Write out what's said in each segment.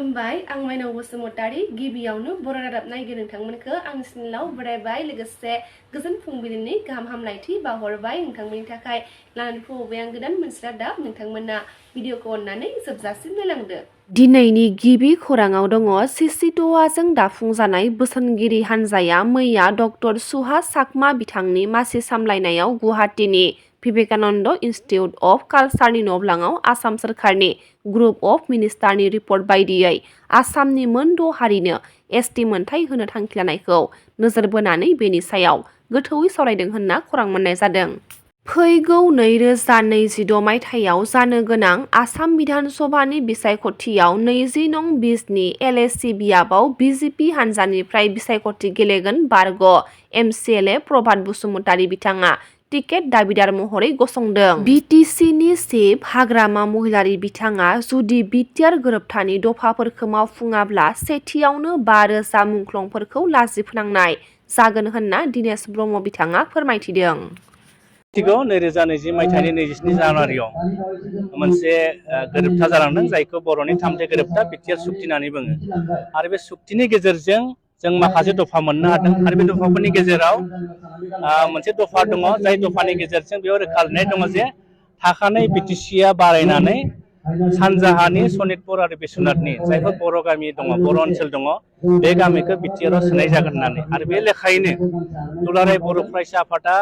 खुलुमबाय आं माइनाव बसुमतारी गिबियावनो बर' रादाब नायगिरि नोंथांमोनखौ आंनि चेनेलाव बरायबाय लोगोसे गोजोन फुंबिलिनि गाहाम हामलायथि बावहरबाय नोंथांमोननि थाखाय लानानै फैबाय आं गोदान मोनसे रादाब नोंथांमोना भिडिअखौ अननानै जोबजासिम नायलांदो। दिनैनि गिबि खौराङाव दङ सिसिट'वाजों दाफुंजानाय बोसोनगिरि हान्जाया मैया डक्टर सुहास चाकमा बिथांनि मासि सामलायनायाव गुवाहाटीनि विवेकानन्द इन्स्टिटिउट अफ कालचारनि न'ब्लाङाव आसाम सोरखारनि ग्रुप अफ मिनिस्टारनि रिपर्ट बायदियै आसामनि मोन 6 हारिनो एसटि मोनथाय होनो थांखि लानायखौ नोजोर बोनानै बेनि सायाव गोथौयै सावरायदों होनना खौरां मोननाय जादों। फैगौ 2026 मायथाइयाव जानो गोनां आसाम बिधान सभानि बिसायख'थियाव 20 नं बिसनि एलएसि बियाबाव बिजेपि हान्जानिफ्राय बिसायख'थि गेलेगोन बारग' एमसिएलए प्रभात बसुमतारी बिथाङा टिकेट दाबिदार महरै गसंदों। बिटिसिनि चिफ हाग्रामा महिलारी बिथाङा जुदि बिटिआर गोरोबथानि दफाफोरखौ मावफुङाब्ला सेथियावनो 5,000 मुंख्लंफोरखौ लाजि फोनांनाय जागोन होनना दिनेश ब्रह्म बिथाङा फोरमायथिदों। 2020 मायथाइनि 27 जानुवारियाव मोनसे गोरोबथा जालांदों जायखौ बर'नि थामथि गोरोबथा बिटिआर सुक्ति होननानै बुङो आरो बे सुक्तिनि गेजेरजों जों माखासे दफा मोननो हादों आरो बे दफाफोरनि गेजेराव मोनसे दफा दङ जाय दफानि गेजेरजों बेयाव रोखा लिरनाय दङ जे थाखानाय बिटिसिआ बारायनानै सानजाहानि सनितपुर आरो बिश्वनाथनि जायफोर बर' गामि दङ बर' ओनसोल दङ बे गामिखौ बिटिआराव सोनाय जागोन होननानै आरो बे लेखायैनो दुलाराय बर' फरायसा आफादा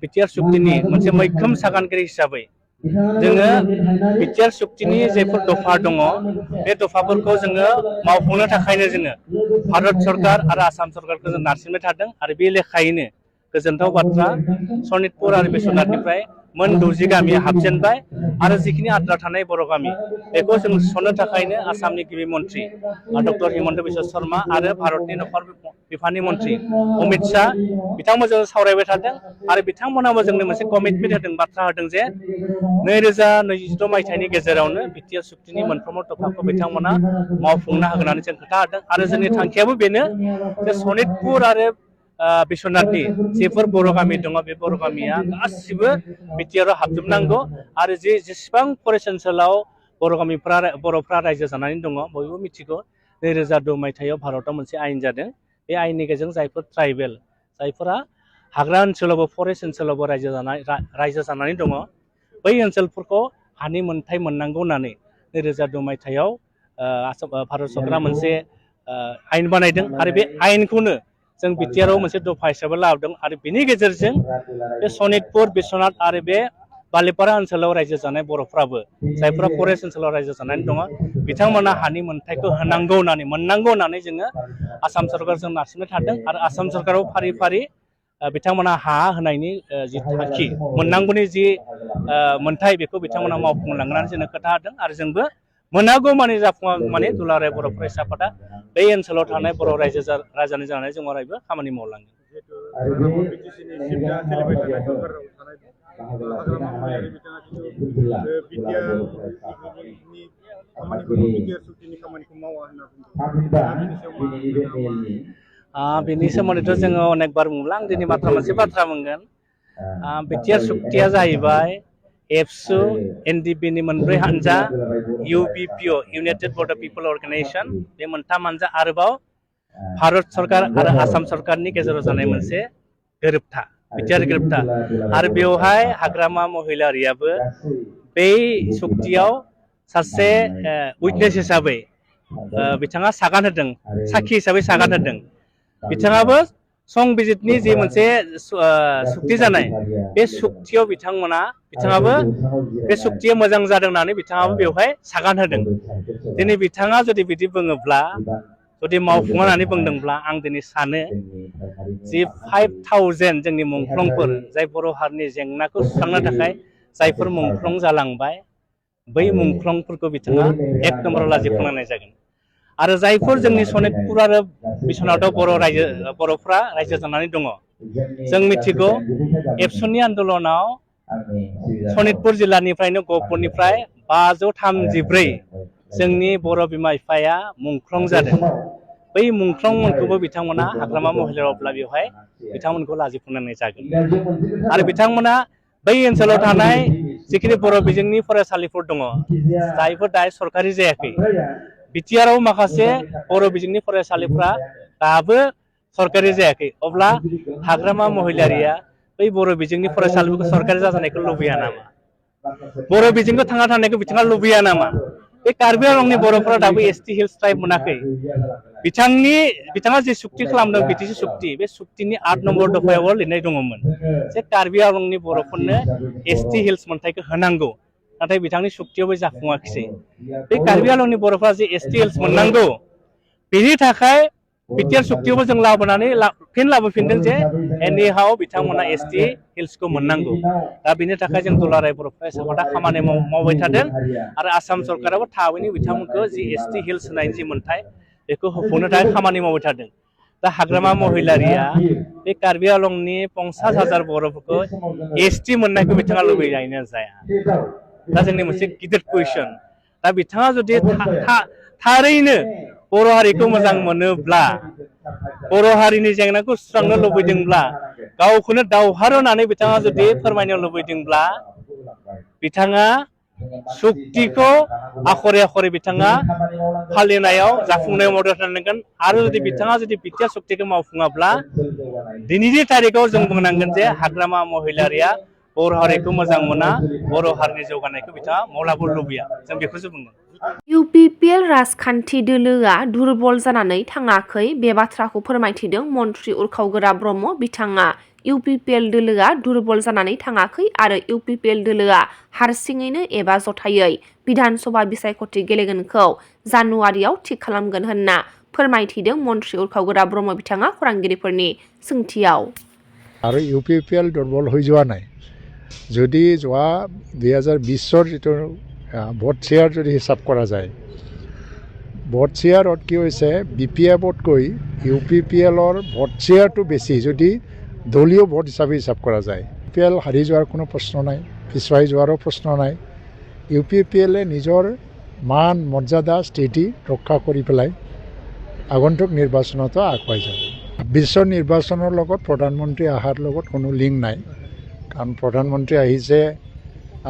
बिटिआर सुक्तिनि मोनसे मैखोम सागानगिरि हिसाबै जोङो बिटिआर सुक्तिनि जायफोर दफा दङ बे दफाफोरखौ जोङो मावफुंनो थाखायनो जोङो भारत सरकार आरो आसाम सरकारखौ जों नारसिनबाय थादों आरो बे लेखायैनो गोजोनथाव बाथ्रा सनितपुर आरो बिश्वनाथनिफ्राय मोन 60 गामिया हाबजेनबाय आरो जिखिनि आद्रा थानाय बर' गामि बेखौ जों सोनो थाखायनो आसामनि गिबि मन्त्रि डक्टर हिमन्त बिश्व शर्मा आरो भारतनि नखर बिफाननि मन्त्रि अमित शाह बिथांमोनजों सावरायबाय थादों आरो बिथांमोनाबो जोंनो मोनसे कमिटमेन्ट होदों बाथ्रा होदों जे 2026 मायथाइनि गेजेरावनो बिटिआर सुक्तिनि मोनफ्रोमबो दफाखौ बिथांमोना मावफुंनो हागोन होननानै जों खोथा होदों आरो जोंनि थांखियाबो बेनो जे सनितपुर आरो बिश्वनाथनि जेफोर बर' गामि दङ बे बर' गामिया गासिबो बिटिआराव हाबजोबनांगौ आरो जेसेबां फरेस्ट ओनसोलाव बर'फ्रा रायजो जानानै दङ बयबो मिथिगौ 2002 मायथाइयाव भारतआव मोनसे आयेन जादों बे आयेननि गेजेरजों जायफोर ट्राइबेल जायफोरा हाग्रा ओनसोलावबो फरेस्ट ओनसोलावबो रायजो जानानै दङ बै ओनसोलफोरखौ हानि मोनथाय मोननांगौ होननानै 2002 मायथाइयाव भारत सरकारा मोनसे आयेन बानायदों आरो बे आयेनखौनो जों बिटिआराव मोनसे दफा हिसाबै लाबोदों आरो बेनि गेजेरजों बे सनितपुर बिश्वनाथ आरो बे बालिपारा ओनसोलाव रायजो जानाय बर'फ्राबो जायफोरा फरेस्ट ओनसोलाव रायजो जानानै दङ बिथांमोना हानि मोनथायखौ मोननांगौ होननानै जोङो आसाम सरकारजों नारसिनबाय थादों आरो आसाम सरकाराव फारि फारि बिथांमोना हा होनायनि जि थांखि मोननांगौनि जि मोनथाय बेखौ बिथांमोना मावफुंलांगोन होननानै जोंनो खोथा होदों आरो जोंबो मोनागौ माने जाफुङागौ माने दुलाराय बर' फरायसा आफादा बै ओनसोलाव थानाय बर' रायजोनि जानानै जों अरायबो खामानि मावलांगोन। बेनि सोमोन्दैथ' जोङो अनेक बार बुंब्ला आं दिनै मोनसे बाथ्रा बुंगोन बिटिआर सुक्तिया जाहैबाय एबसु एनडिपिनि मोनब्रै हानजा इउबिपिअ इउनाइटेड बर्डार पिपल अर्गेनाइजेशन बे मोनथाम हानजा आरोबाव भारत सरकार आरो आसाम सरकारनि गेजेराव जानाय मोनसे गोरोबथा बिटिआर गोरोबथा आरो बेवहाय हाग्रामा महिलारियाबो बै सुक्तियाव सासे उइटनेस हिसाबै बिथाङा सागान होदों साखि हिसाबै सागान होदों बिथाङाबो संबिजितनि जि मोनसे सुक्ति जानाय बे सुक्तियाव बिथाङाबो बे सुक्तिया मोजां जादों होननानै बिथाङाबो बेवहाय सागान होदों दिनै बिथाङा जुदि बिदि बुङोब्ला जुदि मावफुङा होननानै बुंदोंब्ला आं दिनै सानो जि 5,000 जोंनि मुंख्लंफोर जाय बर' हारिनि जेंनाखौ सुस्रांनो थाखाय जायफोर मुंख्लं जालांबाय बै मुंख्लंफोरखौ बिथाङा एक नम्बराव लाजि फोनांनाय जागोन आरो जायफोर जोंनि सनितपुर आरो बिश्वनाथाव बर'फ्रा रायजो जानानै दङ जों मिथिगौ एबसुनि आन्दलनाव सनितपुर जिल्लानिफ्रायनो गहपुरनिफ्राय 534 जोंनि बर' बिमा बिफाया मुंख्लं जादों बै मुंख्लंमोनखौबो बिथांमोना हाग्रामा महिलारावब्ला बेवहाय बिथांमोनखौ लाजि फोनांनाय जागोन आरो बिथांमोना बै ओनसोलाव थानाय जिखिनि बर' बिजोंनि फरायसालिफोर दङ जायफोर दायो सरकारि जायाखै बिटिआरआव माखासे बर' बिजोंनि फरायसालिफ्रा दाबो सरकारि जायाखै अब्ला हाग्रामा महिलारिया बै बर' बिजोंनि फरायसालिफोरखौ सरकारि जाजानायखौ लुबैया नामा बर' बिजोंखौ थांना थानायखौ बिथाङा लुबैया नामा बे कार्बि आंलंनि बर'फोरा दाबो एसटि हिल्स ट्राइब मोनाखै बिथाङा जे सुक्ति खालामदों बिटिसि सुक्ति बे सुक्तिनि 8 नम्बर दफायाव लिरनाय दङमोन जे कार्बि आंलंनि बर'फोरनो एसटि हिल्स मोनथायखौ होनांगौ नाथाय बिथांनि सुक्तियावबो जाफुङाखिसै बे कार्बि आंलंनि बर'फोरा जे एसटि हिल्स मोननांगौ बेनि थाखाय बिटिआर सुक्तियावबो जों लाबोनानै फिन लाबोफिनदों जे एनिहाव बिथांमोना एसटि हिल्सखौ मोननांगौ दा बेनि थाखाय जों दुलाराय बर' फरायसा आफादा खामानि मावबाय थादों आरो आसाम सरकाराबो थाबैनो बिथांमोनखौ जि एसटि हिल्स होनायनि जि मोनथाय बेखौ होफुंनो थाखाय खामानि मावबाय थादों दा हाग्रामा महिलारिया बे कार्बि आंलंनि 50,000 बर'फोरखौ एसटि मोननायखौ बिथाङा लुबैनायनो जाया दा जोंनि मोनसे गिदिर कुइसन दा बिथाङा जुदि थारैनो बर' हारिखौ मोजां मोनोब्ला बर' हारिनि जेंनाखौ सुस्रांनो लुबैदोंब्ला गावखौनो दावहार होनानै बिथाङा जुदि फोरमायनो लुबैदोंब्ला बिथाङा सुक्तिखौ आखरे आखरे बिथाङा फालिनायाव जाफुंनायाव मदद होनांगोन आरो जुदि बिथाङा जुदि बिटिआर सुक्तिखौ मावफुङाब्ला दिनैनि तारिखाव जों बुंनांगोन जे हाग्रामा महिलारिया बर' हारिखौ मोजां मोना बर' हारिनि जौगानायखौ बिथाङा मावलाबो लुबैया जों बेखौसो बुंगोन इउपिपिएल राजखान्थि दोलोआ दुरबल जानानै थाङाखै बे बाथ्राखौ फोरमायथिदों मन्त्रि उरखावगोरा ब्रह्म बिथाङा इउपिपिएल दोलोआ दुरबल जानानै थाङाखै आरो इउपिपिएल दोलोआ हारसिङैनो एबा जथायै बिधान सभा बिसायख'थि गेलेगोनखौ जानुवारियाव थि खालामगोन होनना फोरमायथिदों मन्त्रि उरखावगोरा ब्रह्म बिथाङा खौरांगिरिफोरनि सोंथियाव আৰু ইউপিপিএল দুৰ্বল হৈ যোৱা নাই যদি যোৱা 2020 যিটো ভোট শ্বেয়াৰ যদি হিচাপ কৰা যায় ভোট শ্বেয়াৰত কি হৈছে বিপিএফতকৈ ইউপিপিএলৰ ভোট শ্বেয়াৰটো বেছি যদি দলীয় ভোট হিচাপে হিচাপ কৰা যায় ইউপিপিএল হাৰি যোৱাৰ কোনো প্ৰশ্ন নাই পিছুৱাই যোৱাৰো প্ৰশ্ন নাই ইউপিপিএলে নিজৰ মান মৰ্যাদা স্থিতি ৰক্ষা কৰি পেলাই আগন্তুক নিৰ্বাচনতো আগুৱাই যাব বিশ্ব নিৰ্বাচনৰ লগত প্ৰধানমন্ত্ৰী অহাৰ লগত কোনো লিংক নাই কাৰণ প্ৰধানমন্ত্ৰী আহিছে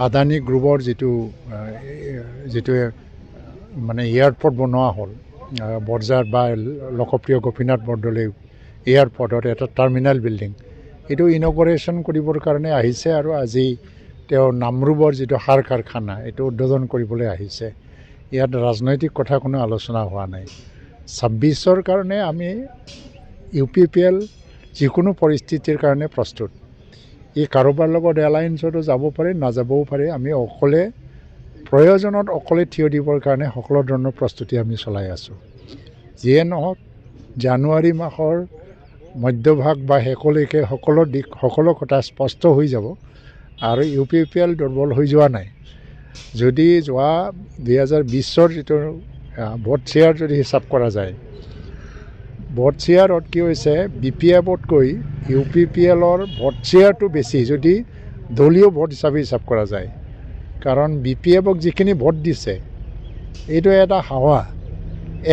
আদানী গ্ৰুপৰ যিটো মানে এয়াৰপৰ্ট বনোৱা হ'ল বৰঝাৰ বা লোকপ্ৰিয় গোপীনাথ বৰদলৈ এয়াৰপৰ্টত এটা টাৰ্মিনেল বিল্ডিং এইটো ইনগৰেশ্যন কৰিবৰ কাৰণে আহিছে আৰু আজি তেওঁ নামৰূপৰ যিটো সাৰ কাৰখানা এইটো উদ্বোধন কৰিবলৈ আহিছে ইয়াত ৰাজনৈতিক কথা কোনো আলোচনা হোৱা নাই 26ৰ কাৰণে আমি ইউপিপিএল যিকোনো পৰিস্থিতিৰ কাৰণে প্ৰস্তুত ই কাৰোবাৰ লগত এলায়েন্সতো যাব পাৰে নাযাবও পাৰে আমি অকলে প্ৰয়োজনত অকলে থিয় দিবৰ কাৰণে সকলো ধৰণৰ প্ৰস্তুতি আমি চলাই আছোঁ যিয়ে নহওক জানুৱাৰী মাহৰ মধ্যভাগ বা শেষলৈকে সকলো কথা স্পষ্ট হৈ যাব আৰু ইউপিপিএল দুৰ্বল হৈ যোৱা নাই যদি যোৱা 2020 যিটো ভোট শ্বেয়াৰ যদি হিচাপ কৰা যায় ভোট শ্বেয়াৰত কি হৈছে বিপিএফতকৈ ইউপিপিএলৰ ভোট শ্বেয়াৰটো বেছি যদি দলীয় ভোট হিচাপে হিচাপ কৰা যায় কাৰণ বিপিএফক যিখিনি ভোট দিছে এইটো এটা হাৱা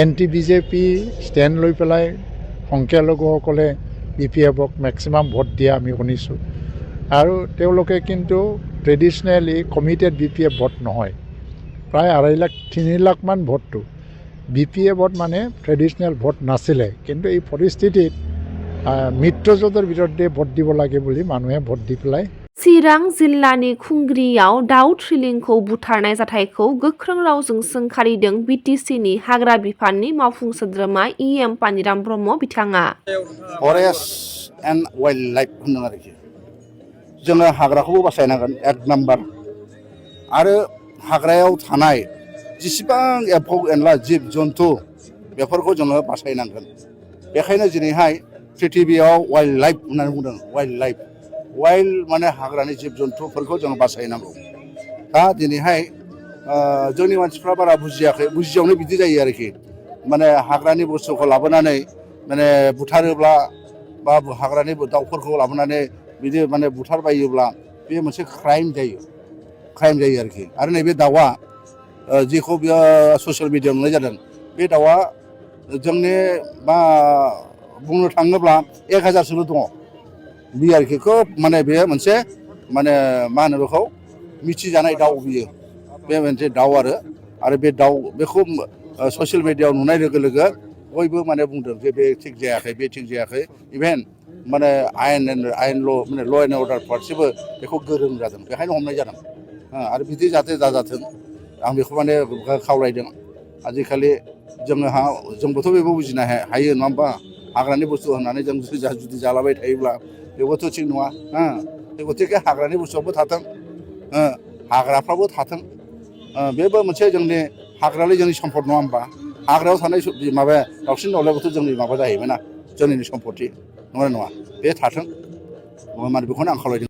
এণ্টি বিজেপি ষ্টেণ্ড লৈ পেলাই সংখ্যালঘুসকলে বিপিএফক মেক্সিমাম ভোট দিয়া আমি শুনিছোঁ আৰু তেওঁলোকে কিন্তু ট্ৰেডিশ্যনেলি কমিটেড বিপিএফ ভোট নহয় প্ৰায় 2.5-3 লাখমান ভোটটো বিপিএফত মানে ট্ৰেডিশ্যনেল ভোট নাছিলে কিন্তু এই পৰিস্থিতিত মিত্ৰজোঁটৰ বিৰুদ্ধে ভোট দিব লাগে বুলি মানুহে ভোট দি পেলাই चिरां जिल्लानि खुंग्रियाव दाउ थ्रिलिंखौ बुथारनाय जाथायखौ गोख्रों रावजों सोंखारिदों बिटिसिनि हाग्रा बिफाननि मावफुं सोद्रोमा इएम पानिराम ब्रह्म बिथाङा फरेस्ट एन्ड वाइल्ड लाइफ होनदों आरोखि जोङो हाग्राखौबो बासायनांगोन 1 नाम्बार आरो हाग्रायाव थानाय जेसेबां एम्फौ एनला जिब जन्तु बेफोरखौ जोङो बासायनांगोन बेखायनो दिनैहाय पृथिबियाव वाइल्ड लाइफ होननानै बुंदों वाइल्ड लाइफ वाइल्ड माने हाग्रानि जिब जन्तुफोरखौ जों बासायनांगौ दा दिनैहाय जोंनि मानसिफ्रा बारा बुजियाखै बुजियावनो बिदि जायो आरोखि माने हाग्रानि बुस्थुखौ लाबोनानै माने बुथारोब्ला बा हाग्रानि दाउफोरखौ लाबोनानै बिदि माने बुथारबायोब्ला बे मोनसे क्राइम जायो आरोखि आरो नैबे दाउआ जेखौ बियो ससियेल मिडियायाव नुनाय जादों बे दाउआ जोंनि मा बुंनो थाङोब्ला 1000सोल' दङ बे आरोखि खोब माने बे मोनसे माने मा होनो बेखौ मिथिजानाय दाउ बियो बे मोनसे दाउ आरो बे दाउ बेखौ ससियेल मिडियायाव नुनाय लोगो लोगो बयबो माने बुंदों जे बे थिग जायाखै बे थिग जायाखै इभेन माने आयेन माने ल' एन्ड अर्डार फारसेबो बेखौ गोरों जादों बेखायनो हमनाय जादों आरो बिदि जाहाथे दाजाथों आं बेखौ माने खावलायदों आजिखालि जोंबोथ' बेबो बुजिनो हायो नङा होमबा हाग्रानि बुस्थु होननानै जों जुदि जालाबाय थायोब्ला बेबोथ' थिग नङा गथिखे हाग्रानि बुस्थुआबो थाथों हाग्राफ्राबो थाथों बेबो मोनसे जोंनि हाग्रायालाय जोंनि सम्पद नङा होमबा हाग्रायाव थानाय माबा दाउसिन दाउलायाबोथ' जोंनि माबा जाहैबाय ना जोंनि सम्पति नङा बे थाथों माने बेखौनो आं खावलायदों